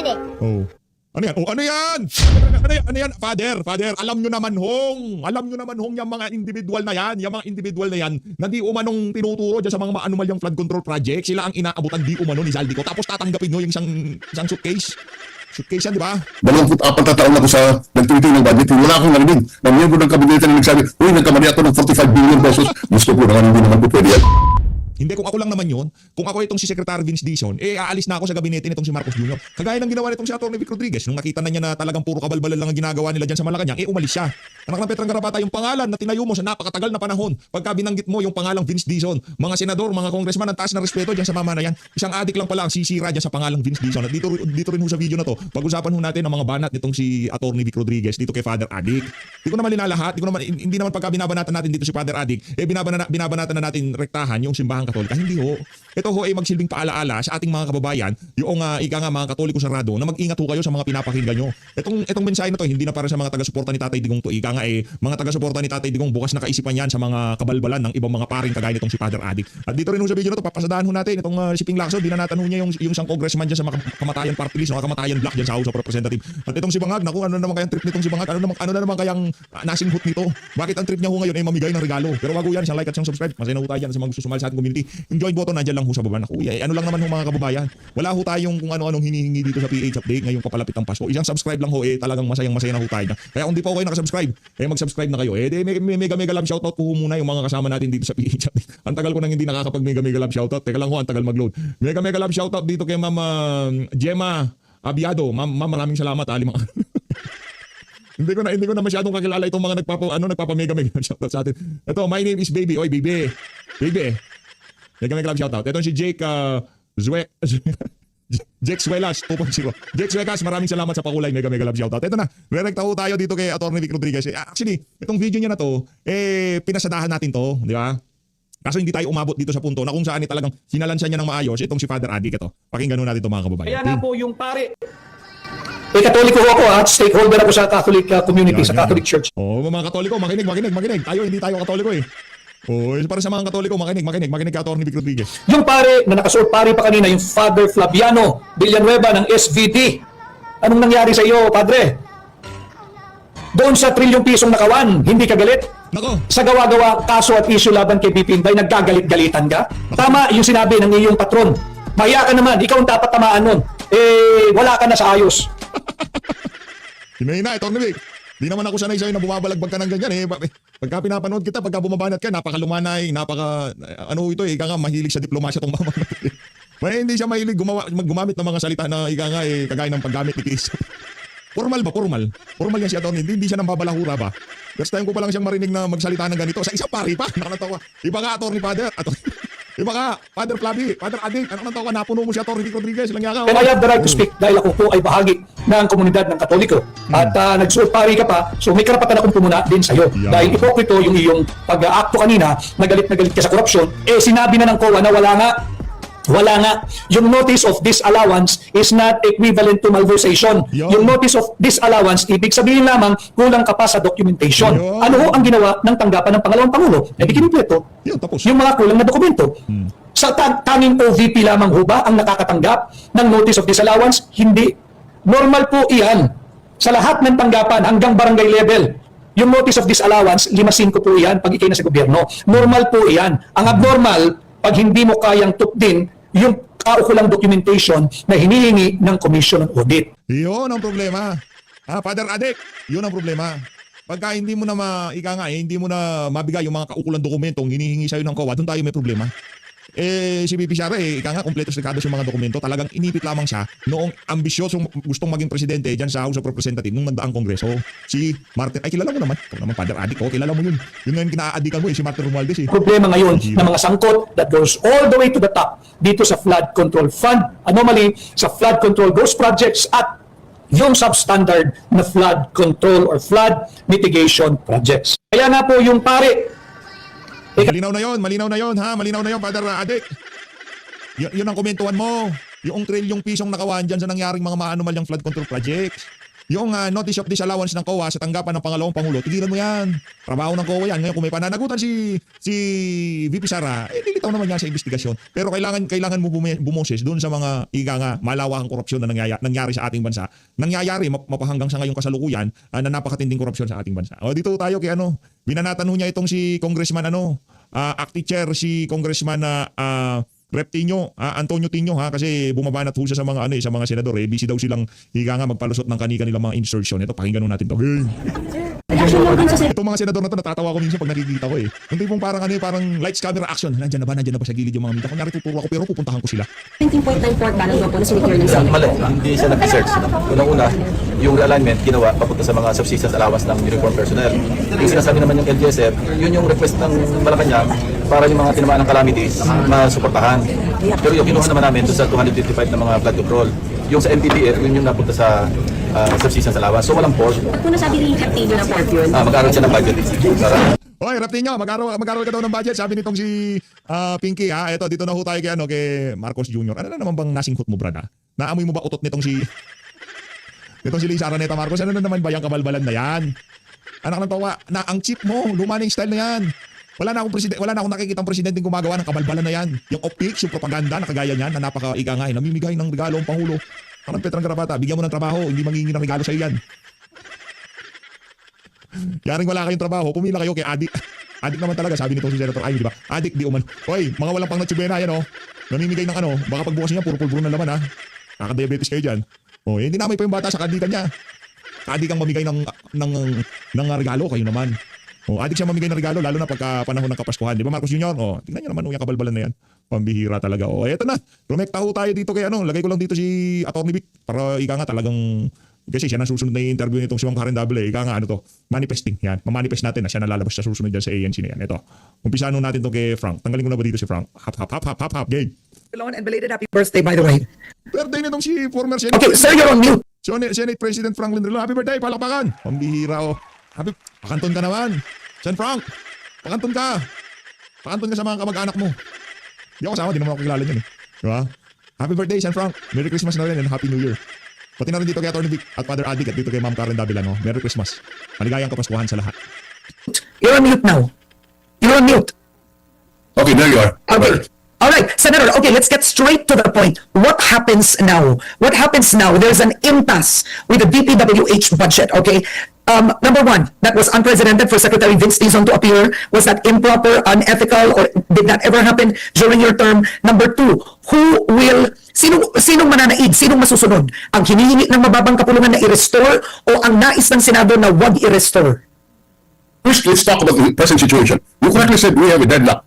narinig. Oh. Ano yan? Oh, ano yan? Ano yan? Father, alam nyo naman hong yung mga individual na yan, na di umanong tinuturo dyan sa mga maanumalyang flood control project, sila ang inaabutan di umano ni Zaldico, tapos tatanggapin nyo yung isang suitcase. Suitcase yan, di ba? 24 na taon ako sa nagtuloy ng budget. Wala akong narinig na miyembro ng kabinete na nagsabi, uy, nagkamali ako ng 45 billion pesos. Gusto ko naman, hindi naman po pwede yan. Hindi, kung ako lang naman yun, kung ako itong si Secretary Vince Dizon, aalis na ako sa gabinete nitong si Marcos Jr. Kagaya ng ginawa nitong si Atty. Vic Rodriguez, nung nakita na niya na talagang puro kabalbalan lang ang ginagawa nila dyan sa Malacanang, umalis siya. Anak ng Petrang Garapata, yung pangalan na tinayo mo sa napakatagal na panahon, pagka binanggit mo yung pangalang Vince Dizon, mga senador, mga congressman, ang taas na respeto dyan sa mamamayan. Isang adik lang pala ang sisira dyan sa pangalang Vince Dizon. At dito rin ho sa video na to, pag-usapan ho natin ang mga banat nitong si Atty. Vic Rodriguez dito kay Father Adik. Hindi ko naman linalahat, hindi naman pagka binabanatan natin dito si Father Adik, binabanatan na natin rektahan yung simbahang Katolika. Hindi ho. Ito ho ay magsilbing paalaala sa ating mga kababayan, yung ika nga mga Katoliko sarado, na mag-ingat ho kayo sa mga pinapakinggan nyo. Itong mensahe na to, hindi na para sa mga taga-suporta ni Tatay Digong to. Ika nga mga taga-suporta ni Tatay Digong, bukas na kaisipan yan sa mga kabalbalan ng ibang mga paring kagaya nitong si Father Adik. At dito rin ho sa video na to, papasadahan ho natin itong Shipping Lacso, dinanatan ho niya yung isang congressman dyan sa mga kamatayan party list, mga kamatayan black dyan sa House of Representatives. At itong si Bangag, naku, ano naman kayang trip nitong si Bangag, ano na naman kayang nasinghot nito? Bakit ang trip niya ho ngayon ay mamigay ng regalo? Pero wag ho yan, isang like at isang subscribe. Masaya na ho tayo dyan sa mga gusto sumali sa ating community. Yung join button nandiyan lang ho sa baba na kuya. Ano lang naman ho mga kababayan. Wala ho tayong kung ano-anong hinihingi dito sa PH update ngayong papalapit ang Pasko. Isang subscribe lang ho talagang masayang-masaya na ho tayo. Kaya kung di pa ho kayo nakasubscribe, mag-subscribe na kayo. Mega love shoutout po muna yung mga kasama natin dito sa PH update. Ang tagal ko nang hindi nakakapag mega love shoutout. Teka lang ho, ang tagal mag-load. Mega love shoutout dito kay Mama Gemma Abiado. Ma'am, maraming salamat mga hindi ko na masyadong kakilala itong mga nagpapa-mega shoutout sa atin. Ito, my name is Baby. Oy, Baby. Mega love shoutout. Ito si Jake Jake Suelas 2.0. Jake Suelas, maraming salamat sa pakulay. Mega love shoutout. Ito na, rerekta ho tayo dito kay Atty. Vic Rodriguez. Actually, itong video niya na to, pinasadahan natin to, di ba? Kaso hindi tayo umabot dito sa punto na kung saan talagang sinalansya niya ng maayos itong si Father Adik ito. Pakinggan ho natin ito mga kababayan. Kaya nga po yung pare. Katoliko ako at stakeholder ako sa Catholic community, sa Catholic Church. Mga Katoliko, makinig. Hindi tayo Katoliko para sa mga Katoliko, makinig kay Atty. Vic Rodriguez. Yung pare na nakasuot pare pa kanina, yung Father Flaviano Villanueva ng SVD. Anong nangyari sa iyo, Padre? Doon sa trilyong pisong nakawan, hindi ka galit? Nako. Sa gawa-gawa, kaso at issue laban kay BP Inday, naggagalit-galitan ka? Tama yung sinabi ng iyong patron. Mahiya ka naman, ikaw ang dapat tamaan nun. Wala ka na sa ayos. Hinahina, Atty. Vic. Di naman ako sanay sa'yo na bumabalagbag ka ng ganyan Pagka pinapanood kita, pagka bumabanat ka, napakalumanay, ika nga mahilig sa diplomasya tong mama. Hindi siya mahilig gumamit ng mga salita na ika nga kagaya ng paggamit ni Chris. Formal ba? Formal yan si Atty. Hindi siya nang babalahura ba? First time ko pa lang siyang marinig na magsalita ng ganito. Sa isang pari pa, nakakatawa. Iba ka, Atty. Iba ka, Father Flavi, Father Adik, nakakatawa, napuno mo si Atty. Vic Rodriguez, lang yaka. And I have the right to speak dahil ako po ay bahagi ng komunidad ng Katoliko. At nagsuot pari ka pa, so may karapatan akong pumuna din sa'yo. Yeah. Dahil ipokrito yung iyong pag-aakto kanina, na galit ka sa korupsyon, sinabi na ng COA na wala nga. Yung notice of disallowance is not equivalent to malversation. Yung notice of disallowance, ibig sabihin lamang kulang ka pa sa documentation. Ano ho ang ginawa ng tanggapan ng pangalawang Pangulo? Kinumpleto yung mga kulang na dokumento. Sa tanging OVP lamang ho ba ang nakakatanggap ng notice of disallowance? Hindi. Normal po iyan. Sa lahat ng tanggapan hanggang barangay level. Yung notice of disallowance, 5-5 po iyan pag ikay na sa gobyerno. Normal po iyan. Ang abnormal, pag hindi mo kayang tupdin yung kaukulang documentation na hinihingi ng Commission on Audit. Yun ang problema. Father Adik, yun ang problema. Pagka hindi mo na hindi mo na mabigay yung mga kaukulang dokumentong hinihingi sa'yo ng COA, doon tayo may problema. Si BP Sara, kompletos recados yung mga dokumento. Talagang inipit lamang siya noong ambisyosong gustong maging presidente dyan sa House of Representatives nung nagdaang kongreso. Si Martin, kilala mo naman. Ito naman, Father Adik, kilala mo yun. Yun nga yung kinaadikan mo, si Martin Romualdez. Problema ngayon ng mga sangkot that goes all the way to the top dito sa Flood Control Fund. Anomaly sa Flood Control Ghost Projects at yung substandard na flood control or flood mitigation projects. Kaya nga po yung pare, malinaw na yun, Father Adik. Yun ang komentuhan mo. Yung trilyong pisong nakawan dyan sa nangyaring mga maanumalyang flood control projects. Yung notice of disallowance ng COA sa tanggapan ng pangalawang pangulo, tigilan mo yan. Trabaho ng COA yan. Ngayon kung may pananagutan si VP Sara, lilitaw naman yan sa investigasyon. Pero kailangan mo bumoses doon sa mga malawakang korupsyon na nangyari sa ating bansa. Nangyayari mapahanggang sa ngayong kasalukuyan na napakatinding korupsyon sa ating bansa. O dito tayo kay binanatan niya itong si Congressman acting chair si Congressman Rep Tino, Antonio Tino kasi bumabanat ho siya sa mga sa mga senador busy daw silang magpalusot ng kanilang mga insertion. Ito pakinggan natin to. Itong mga senador na to natatawa ko minsan pag nakikita ko Yung tipong parang lights camera action. Nandiyan na ba sa gilid yung mga media. Kunyari tuturo ako pero pupuntahan ko sila. 19.94 balance daw po na sinecure ng Senate. Mali, hindi siya nag-research. Unang-una, yung realignment ginawa papunta sa mga subsistence allowance ng uniform personnel. Yung sinasabi naman yung LGSF, yun yung request ng Malacanang para yung mga tinamaan ng calamities masuportahan. Pero yung kinuha naman namin doon sa 255 na mga flood control. Yung sa MPPF, yun yung napunta sa subsistence allowance. So walang portion. At kung nasabi rin Raptinho na port yun. Mag-aaral siya ng budget. Oy, Raptinho, mag-aaral ka daw ng budget. Sabi nitong si Pinky Ito, dito na ho tayo kay Marcos Jr. Ano na naman bang nasingkot mo, brad Naamoy mo ba utot nitong si Lisa Araneta Marcos? Ano na naman ba yung kabalbalan na yan? Anak ng tawa, na ang chip mo, luma na yung style na yan. Wala na akong nakikitang presidenteng gumagawa ng kabalbalan na yan. Yung optics, yung propaganda na kagaya niyan, na napaka-igangahin, namimigay ng regalo ang Pangulo. Ang Petrang Garapata, bigyan mo ng trabaho, hindi mangingi ng regalo sa iyo yan. Yaring wala kayong trabaho, pumila kayo kay Adik. Adik naman talaga, sabi nito si Senator Ay, di ba? Adik, di uman. Hoy, mga walang pang natsubena yan namimigay ng baka pagbukas niya, puro pulburo na laman Nakaka-diabetes kayo dyan. Hindi namin pa yung bata sa kandikan niya. Adik ang mamigay ng regalo, kayo naman. Adik siya mamigay ng regalo, lalo na pagka panahon ng Kapaskuhan. Di ba, Marcos Jr.? Tingnan niyo naman yung kabalbalan na yan. Pambihira talaga. Eto na. Rumekta ho tayo dito kay lagay ko lang dito si Atty. Vic para talagang kasi siya na susunod na interview nitong si Ma'am Karen Dable. Manifesting. Yan. Mamanifest natin na siya nalalabas sa susunod dyan sa ANC na yan. Ito. Umpisahan natin to kay Frank. Tanggalin ko na ba dito si Frank? Hap. Game. Drilon, and belated happy birthday, by the way. Birthday nitong si former Senate. Okay, sir, you're on mute. Senate President Franklin Drilon. Happy birthday, palakpakan. Pambihira Pakanton ka naman. San Frank, pakanton ka. Pakanton ka sa mga kamag-anak mo. Di ako kasama, di naman ako kilala niyan Diba? Happy birthday, San Frank. Merry Christmas na rin and Happy New Year. Pati na rin dito kay Atty. Vic at Father Adik at dito kay Ma'am Karen Dabilano. Merry Christmas. Maligayang Kapaskuhan sa lahat. You're on mute now. You're on mute. Okay, there you are. Okay. All right, Senator, okay, let's get straight to the point. What happens now? What happens now? There's an impasse with the DPWH budget, okay? Number one, that was unprecedented for Secretary Vince Dizon to appear. Was that improper, unethical, or did that ever happen during your term? Number two, sinong mananaig? Sinong masusunod? Ang hinihingi ng mababang kapulungan na i-restore o ang nais ng Senado na wag i-restore? First, let's talk about the present situation. You correctly said we have a deadlock.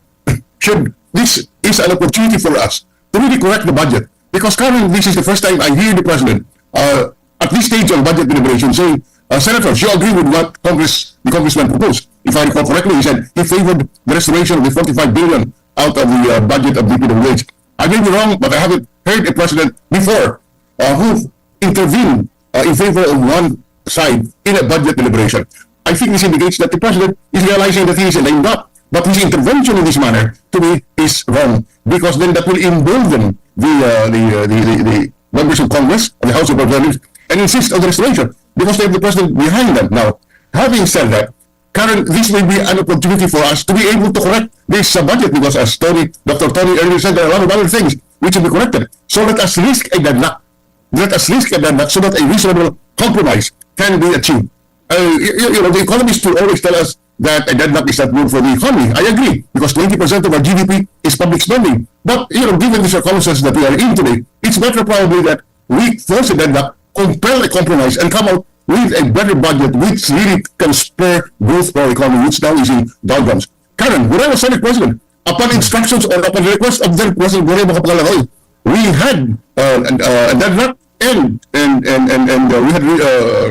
This is an opportunity for us to really correct the budget. Because currently, this is the first time I hear the President at this stage of budget deliberation saying, Senators, you agree with what the Congressman proposed. If I recall correctly, he said he favored the restoration of the 45 billion out of the budget of DPWH. I may be wrong, but I haven't heard a President before who intervened in favor of one side in a budget deliberation. I think this indicates that the President is realizing that he is lame up. But his intervention in this manner, to me, is wrong because then that will embolden the members of Congress and the House of Representatives and insist on the restoration because they have the President behind them. Now, having said that, Karen, this may be an opportunity for us to be able to correct this budget because as Dr. Tony earlier said, there are a lot of other things which will be corrected. So let us risk a deadlock. Let us risk a deadlock so that a reasonable compromise can be achieved. The economists will always tell us that a deadlock is not good for the economy. I agree, because 20% of our GDP is public spending. But, given the circumstances that we are in today, it's better probably that we force a deadlock, compel a compromise, and come out with a better budget which really can spur growth for our economy, which now is in doldrums. Karen, when I was Senate President, upon instructions or upon request of then President Grabe, we had a deadlock and we had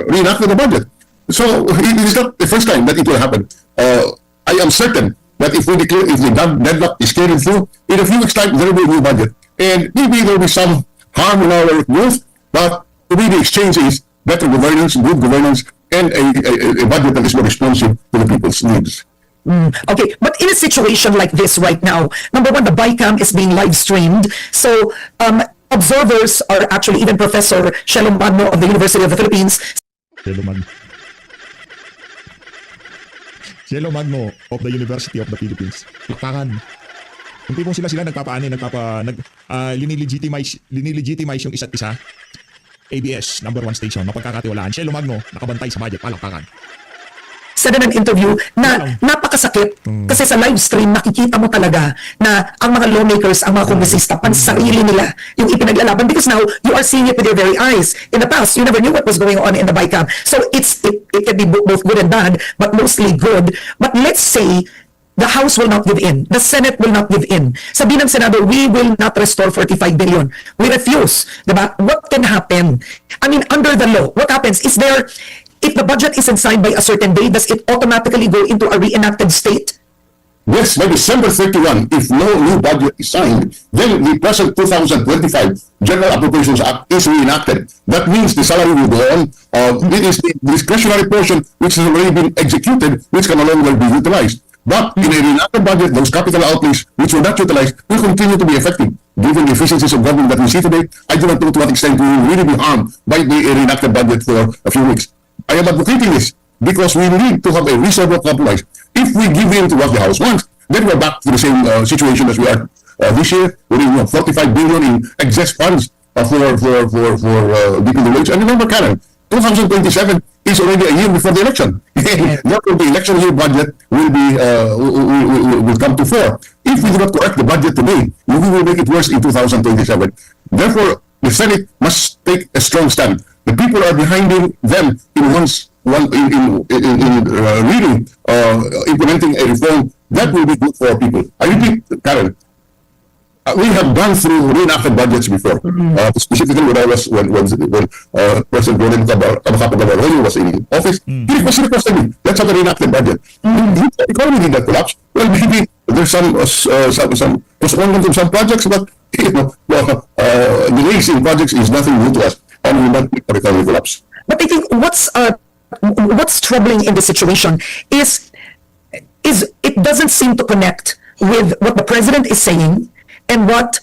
reenacted the budget. So it is not the first time that it will happen. I am certain that if the deadlock is carried through, in a few weeks' time, there will be a new budget. And maybe there will be some harm in our growth, but to me the exchange is better governance, good governance, and a budget that is more responsive to the people's needs. Okay, but in a situation like this right now, number one, the BICAM is being live streamed. So observers are actually, even Professor Shelomano of the University of the Philippines Cielo Magno. Cielo Magno of the University of the Philippines. Pakpakan. Kung tipong sila linilegitimize yung isa't isa. ABS, number 1 station, mapagkakatiwalaan. Cielo Magno, nakabantay sa budget, palakpakan. Sa ng interview na napakasakit kasi sa live stream nakikita mo talaga na ang mga lawmakers, ang mga kongresista, pansarili nila yung ipinaglalaban because now you are seeing it with your very eyes. In the past, you never knew what was going on in the BICAM. So it can be both good and bad, but mostly good. But let's say the House will not give in. The Senate will not give in. Sabi ng Senado, we will not restore 45 billion. We refuse. Diba? What can happen? I mean, under the law, what happens? If the budget isn't signed by a certain day, does it automatically go into a reenacted state? Yes, by December 31, if no new budget is signed, then the present 2025 General Appropriations Act is reenacted. That means the salary will go on. It is the discretionary portion which has already been executed, which can no longer be utilized. But in a reenacted budget, those capital outlays which were not utilized will continue to be effective. Given the efficiencies of government that we see today, I do not know to what extent we will really be harmed by the reenacted budget for a few weeks. I am advocating this because we need to have a reasonable compromise. If we give in to what the House wants, then we're back to the same situation as we are this year. We need 45 billion in excess funds for DPWH. And remember, Karen, 2027 is already a year before the election. Therefore, the election year budget will come to fore. If we do not correct the budget today, we will make it worse in 2027. Therefore, the Senate must take a strong stand. The people are behind them in really implementing a reform that will be good for our people. I repeat, Karen, we have gone through reenacted budgets before. Specifically when President Drilon was in office, he requested me, let's have a reenacted budget. The economy did not collapse. Well, maybe there's some postponement of some projects, but delays in projects is nothing new to us, and we not make the economy collapse. But I think what's troubling in this situation is it doesn't seem to connect with what the president is saying and what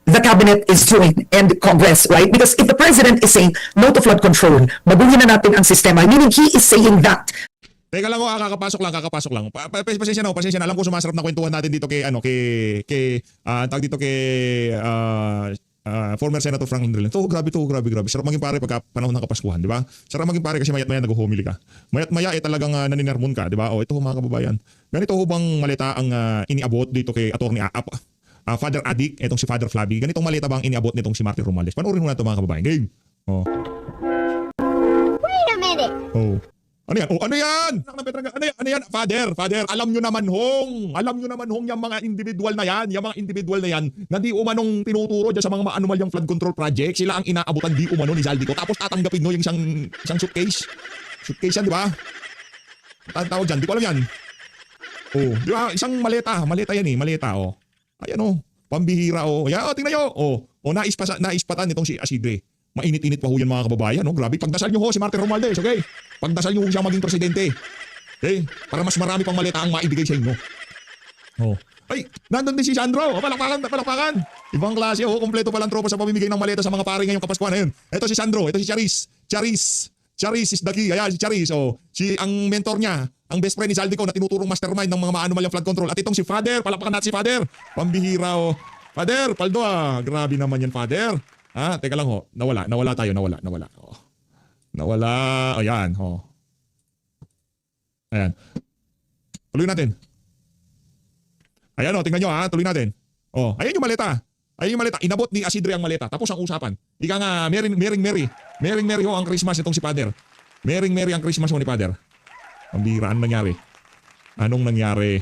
the cabinet is doing and Congress, right? Because if the president is saying no to flood control, baguhin na natin ang sistema, meaning he is saying that. Teka lang, kakapasok lang. Pasensya na. Alam ko sumasarap na kwentuhan natin dito kay former Senator Franklin Drilon. Grabe. Sarap maging pare pagka panahon ng Kapaskuhan, di ba? Sarap maging pare kasi mayat-maya nag-humili ka. Mayat-maya talagang naninermon ka, di ba? Ito mga kababayan. Ganito ho bang malita ang iniabot dito kay Attorney Father Adik, itong si Father Flavi. Ganitong malita bang iniabot nitong si Martin Romales? Panoorin mo na ito mga kababayan. Game. Wait a minute. Ano yan? Ano yan? Father, alam nyo naman hong yung mga individual na yan, na di umanong tinuturo dyan sa mga anomalyang flood control project, sila ang inaabutan di umano ni Zaldico, tapos tatanggapin yung isang suitcase. Suitcase yan, di ba? Tawag dyan, di ko alam yan. Di ba? Isang maleta yan maleta, Ayan, pambihira, Ayan, tingnan nyo, naispatan nitong si Asidre. Mainit-init pa ho yan mga kababayan, Grabe, pagdasal nyo ho si Martin Romualdez, okay? Pagdasal nyo ho siya maging presidente. Okay? Para mas marami pang maleta ang maibigay sa inyo. Ay, nandun din si Sandro. Palakpakan. Ibang klase, kompleto palang tropa sa pamimigay ng maleta sa mga pare ngayong Kapaskuhan na yun. Ito si Sandro, ito si Charis is the key. Ayan, si Charis, ang mentor niya, ang best friend ni Zaldico na tinuturong mastermind ng mga maanumalyang flood control. At itong si Father, palakpakan natin si Father. Pambihira, Father, paldo grabe naman yan, Father. Teka lang nawala tayo. Nawala, ayan, Ayan. Tuloy natin. Ayan, tingnan nyo, tuloy natin. Ayan yung maleta. Inabot ni Asidre ang maleta. Tapos ang usapan. Ika nga, Mering Mary ho ang Christmas itong si Father. Mering Mary ang Christmas ho ni Father. Ang bira, anong nangyari?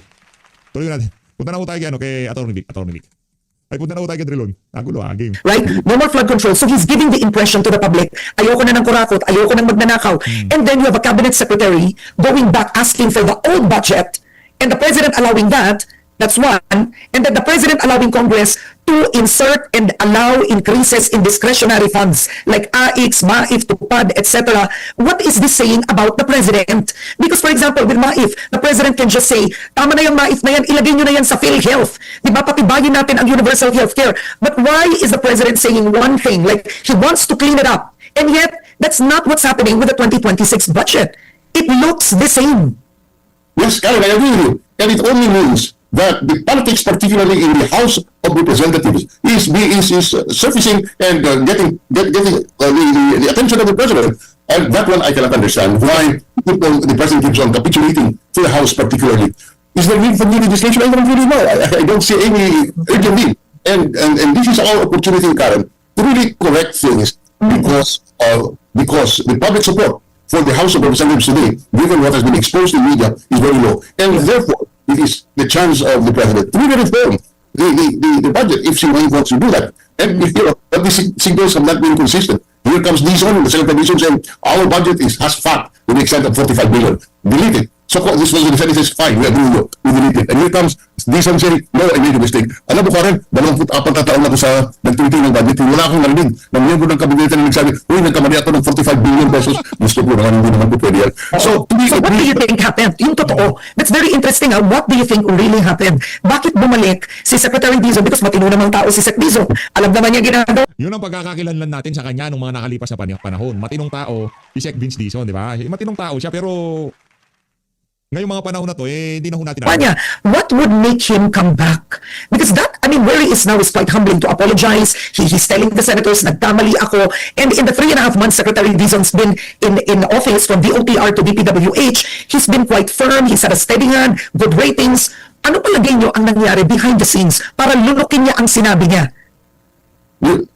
Tuloy natin. Punta na ho tayo kay Attorney Vic. Ay, punta na ho tayo kay Drilon. Nagulo game. Right? No more flood control. So he's giving the impression to the public, ayoko na ng kurakot, ayoko na magnanakaw. And then you have a cabinet secretary going back asking for the old budget and the president allowing that. That's one. And then the president allowing Congress to insert and allow increases in discretionary funds like AIX, MAIF, TUPAD, etc. What is this saying about the president? Because for example, with MAIF, the president can just say, tama na yung MAIF na yan, ilagay nyo na yan sa PhilHealth. Diba, patibayin natin ang universal healthcare. But why is the president saying one thing? Like, he wants to clean it up. And yet, That's not what's happening with the 2026 budget. It looks the same. Yes, Karen, I agree with you. And it only means that the politics, particularly in the House of Representatives, is surfacing and getting the attention of the president. And that one I cannot understand. Why the president keeps on capitulating to the House, particularly. Is there need for new legislation? I don't really know. I don't see any urgent need. And this is our opportunity, Karen, to really correct things because the public support for the House of Representatives today, given what has been exposed in media, is very low. And therefore, it is the chance of the president to really reform the budget if she really wants to do that. And but the signals have not been consistent. Here comes Dizon, the Senator Dizon saying our budget has fat to the extent of 45 billion. Delete it. So this was the Senate says, fine, we agree with you. We delete it. And here comes Dizon saying, no, I made a mistake. Alam mo, Karen, 24 na taon na ko sa nagtuliting ng budget. Wala akong narinig ng miyembro ng kabinete na nagsabi, uy, nagkamali ako ng 45 billion pesos. Gusto ko naman, hindi naman po pwede yan. So what do you think happened? Yung totoo. That's very interesting. What do you think really happened? Bakit bumalik si Secretary Dizon? Because matino namang tao si Sec Dizon. Alam naman niya ginagawa. Yun ang pagkakakilanlan natin sa kanya nung mga nakalipas na panahon. Matinong tao, si Sec Vince Dizon, di ba? Matinong tao siya, pero ngayong mga panahon na to, hindi na ho natin Niya, what would make him come back? Because that, I mean, where he is now is quite humbling to apologize. He's telling the senators, nagkamali ako. And in the 3.5 months Secretary Dizon's been in office from DOTR to DPWH, he's been quite firm. He's had a steady hand, good ratings. Ano palagay niyo ang nangyari behind the scenes para lunukin niya ang sinabi niya?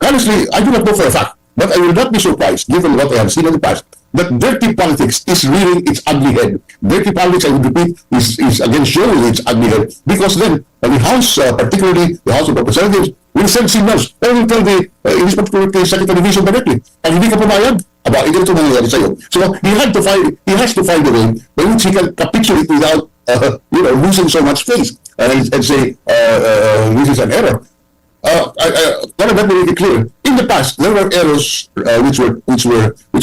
Honestly, I do not know for a fact, but I will not be surprised, given what I have seen in the past, that dirty politics is rearing its ugly head. Dirty politics, I would repeat, is again showing its ugly head. Because then, the House, particularly the House of Representatives, will send signals. Or will tell in this particular case, Secretary Dizon directly, pag hindi ka pumayag, ito nangyayari sa'yo. So, he has to find a way by which he can capitulate without, losing so much face and say, this is an error. Let me make it clear. In the past, there were errors which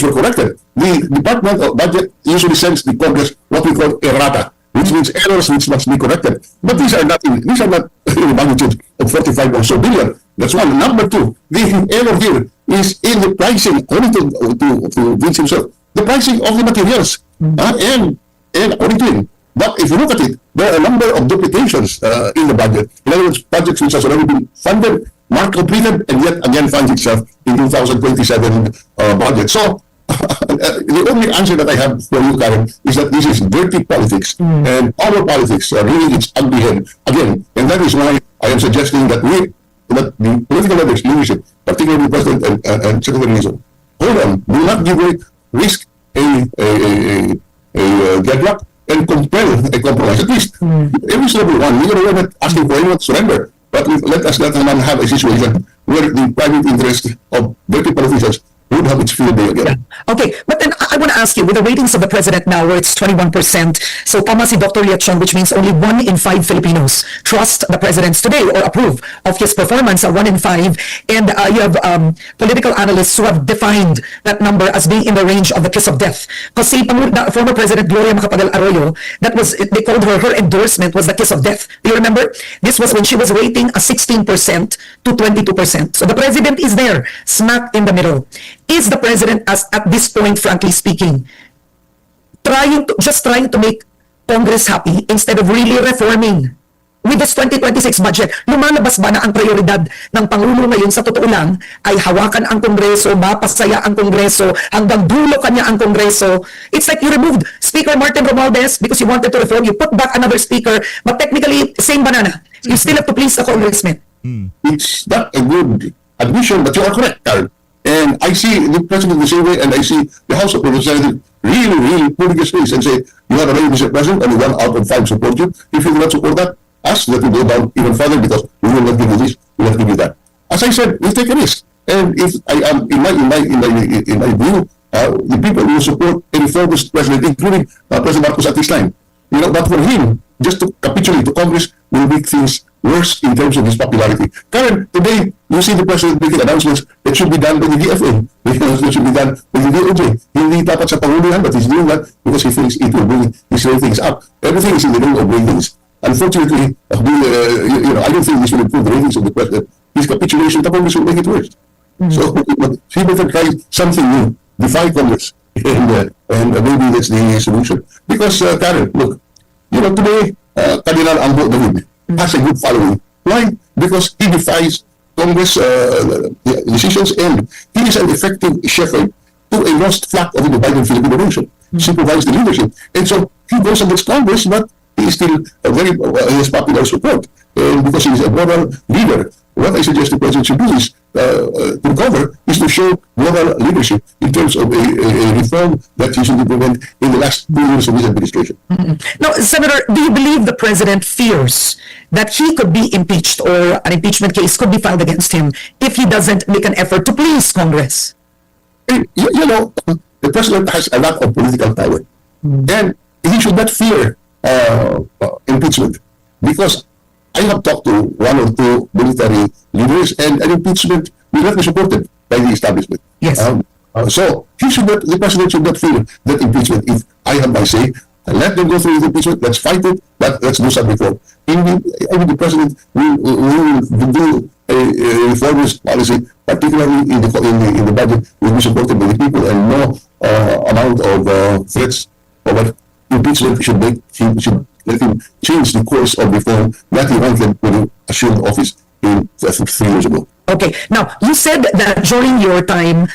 were corrected. The Department of Budget usually sends the Congress what we call errata, which means errors which must be corrected. But these are not in the magnitude of 45 or so billion. That's one. Number two, the error here is in the pricing, according to Vince himself, the pricing of the materials, and according to him. But if you look at it, there are a number of duplications in the budget. In other words, projects which has already been funded, not completed, and yet again funds itself in 2027 budget. So, the only answer that I have for you, Karen, is that this is dirty politics, and our politics are really its ugly head again. And that is why I am suggesting that the political leadership, particularly the President and Secretary Dizon, hold on, do not give way, risk a deadlock, and compel a compromise. At least, every single one, we're not asking for anyone to surrender, but let us not have a situation where the private interest of dirty politicians would have its field day again. Okay, but then I want to ask you, with the ratings of the president now, where it's 21%, so tama si Dr. Liachon, which means only 1 in 5 Filipinos trust the presidents today or approve of his performance, 1 in 5, and you have political analysts who have defined that number as being in the range of the kiss of death. Kasi former President Gloria Macapagal Arroyo, they called her endorsement was the kiss of death. Do you remember? This was when she was rating a 16% to 22%. So the president is there, smack in the middle. Is the president, at this point, frankly speaking, trying to make Congress happy instead of really reforming? With this 2026 budget, lumalabas ba na ang prioridad ng Pangulo ngayon sa totoo lang ay hawakan ang Kongreso, mapasaya ang Kongreso, hanggang dulo kanya ang Kongreso? It's like you removed Speaker Martin Romualdez because you wanted to reform, you put back another speaker, but technically, same banana. You still have to please the congressman. It's not a good admission, but you are correct, Carl. And I see the president the same way, and I see the House of Representatives really putting his face and say, you are already, Mr. President, only 1 out of 5 support you. If you do not support that, ask that we go down even further, because we will not give you this, we will not give you that. As I said, we take a risk. And if I am, in my view, the people who support any former president, including President Marcos at this time, but for him, just to capitulate to Congress will make things worse in terms of his popularity. Karen, today, you see the president making announcements that should be done by the DFA, because that should be done by the DOJ. Hindi dapat sa Pangulo, but he's doing that because he thinks it will bring his ratings up. Everything is in the name of ratings. Unfortunately, I don't think this will improve the ratings of the president. His capitulation to Congress will make it worse. So, he better try something new defy Congress. And maybe that's the solution. Because, Karen, look, today, Cardinal Ambo David has a good following. Why? Because he defies Congress decisions, and he is an effective shepherd to a lost flock of the Biden Filipino nation. He provides the leadership. And so he goes against Congress, but he is still he has popular support. And because he is a moral leader, what I suggest the president should do is to cover is to show moral leadership in terms of a reform that he should implement in the last 2 years of his administration. Now, Senator, do you believe the president fears that he could be impeached or an impeachment case could be filed against him if he doesn't make an effort to please Congress? The president has a lot of political power, and he should not fear impeachment, because I have talked to 1 or 2 military leaders, and an impeachment will not be supported by the establishment. Yes. So the president should not fear that impeachment. If I have my say, let them go through the impeachment. Let's fight it. Let's do some reform. The president will do a reformist policy, particularly in the budget, will be supported by the people, and no amount of threats over impeachment should let him change the course of reform that he wanted when he assumed office 3 years ago. Okay. Now, you said that during your time,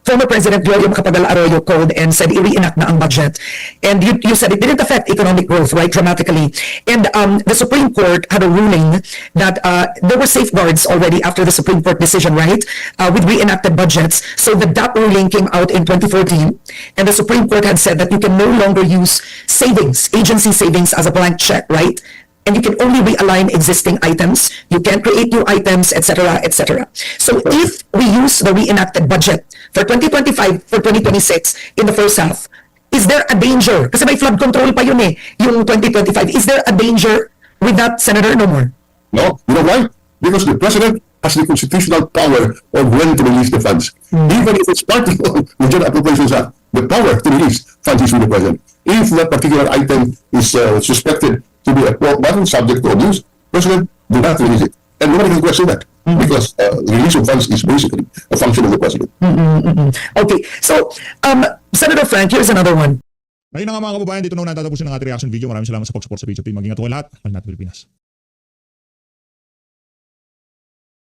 former President Gloria Macapagal-Arroyo called and said i-reenact na ang budget. And you said it didn't affect economic growth, right, dramatically. And the Supreme Court had a ruling that there were safeguards already after the Supreme Court decision, right, with reenacted budgets. So that ruling came out in 2014, and the Supreme Court had said that you can no longer use agency savings as a blank check, right? And you can only realign existing items. You can create new items, etc., etc. So if we use the reenacted budget for 2025, for 2026 in the first half, is there a danger? Kasi may flood control pa yun yung 2025. Is there a danger with that, Senator? No more. No, you know why? Because the president has the constitutional power of when to release the funds. Even if it's part of the General Appropriations Act, the power to release funds is with the president. If that particular item is suspected to be a pork button subject to abuse, president do not release it. And nobody can question that, because the release of funds is basically a function of the president. Okay, so Senator Frank, here's another one. Ayun na nga mga kababayan, dito na natatapusin ang ating reaction video. Maraming salamat sa pag-support sa video team. Maging at lahat, Mahal natin Pilipinas.